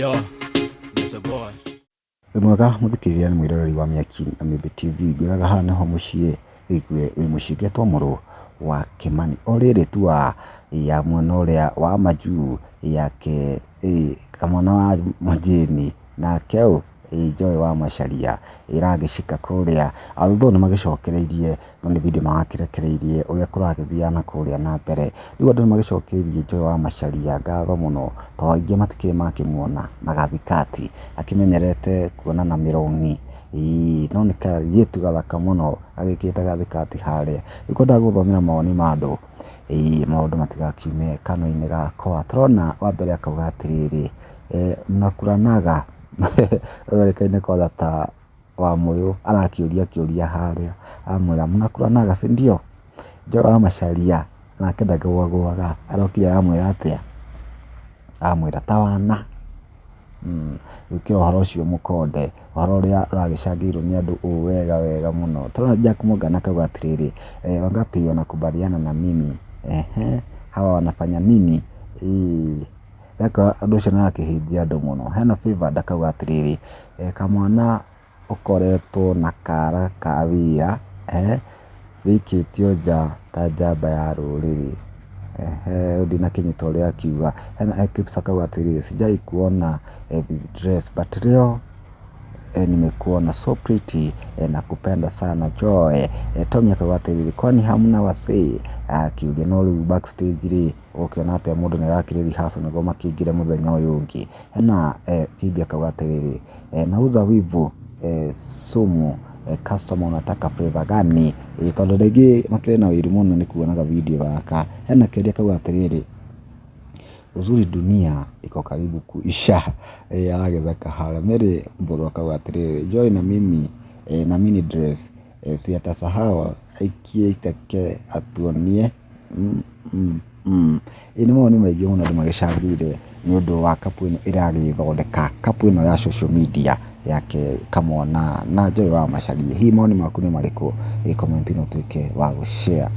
Yo, Mr. Boy. Mwega muthikiriria ni mwiroreri wa Miaki na Mĩmbi TV. Ngwĩraga haha nĩho mũciĩ wĩgue wĩ mũciĩ ũgetwo Mũrũ wa Kĩmani. O rĩrĩ tu ya mwena ũrĩa wa Majuu yake kamwana wa Majini nake Joy wa Macharia ĩragĩcika kũrĩa. Although nĩ magĩcokereirie no nĩ video magakĩrekereirie ũrĩa kũragĩthiana kũrĩa na mbere. Rĩu andũ nĩ magĩcokeirie Joy wa Macharia ngatho mũno tondũ aingĩ matikĩrĩ makĩmuona na gathikati akĩmenyerete kuonana mĩrong'i. No nĩ kairĩtu gathaka mũno agĩkĩrĩte gathikati harĩa. Rĩu kwendaga gũthomera mawoni ma andũ maũndũ matigakiume kanua-inĩ gakwa. Tũrona wa mbere akauga atĩrĩrĩ, mnakulanaga oĩkaine kwanza ta Wamũyũ arakĩũria kĩũria harĩa amwĩra mnakulanaga si ndio? Joy wa Macharia nake ndakĩgũagũaga arokire aramwĩra atĩa, amwĩra ta wana. Gũkĩra ũhoro ũcio mũkonde, ũhoro ũrĩa ũragĩcangĩirwo nĩ andũ wega mũno. Tũrona Jack Mũngana akauga atĩrĩrĩ, wangapi wanakubaliana na mimi, hawa wanafanya nini? Andũ ũcio nĩ arakĩhĩnjia andũ mũno. Hena Favored akauga atĩrĩrĩ, kamwana ũkoretwo na kara ka wĩra wĩikĩtio nja ta njamba ya rũrĩrĩ. Ndinakĩnyita ũrĩa akiuga. Hena Eclipse akauga atĩrĩrĩ, sijai kuona dress but leo nimekuona so pretty, nakupenda sana Joy. Tommy akauga atĩrĩrĩ, kwani hamna wasee? Akiuria no rĩu backstage rĩ ũkĩona atĩa mũndũ nĩ arakĩrĩ rehearsal nĩguo makĩingĩre mũthenya ũyũ ũngĩ. Hena Phoebe akauga atĩrĩrĩ, nauza wivu sumu, customer unataka flavor gani? Tondũ rĩngĩ makĩrĩ na wĩru mũno nĩ kuonaga video gaka. Hena Kelly akauga atĩrĩrĩ, uzuri dunia iko karibu kuisha. Aragĩtheka harĩa. Mary Mburu akauga atĩrĩrĩ, Joy na mini dress si atasahau aikie iteke atuonie. Nĩ mawoni maingĩ mũno andũ magĩcangĩire nĩ ũndũ wa kapu ĩno ĩragĩthondeka, kapu ĩno ya social media yake kamwana na Joy wa Macharia. Hihi mawoni maku nĩ marĩkũ? Comment-inĩ ũtuĩke wa gũshare.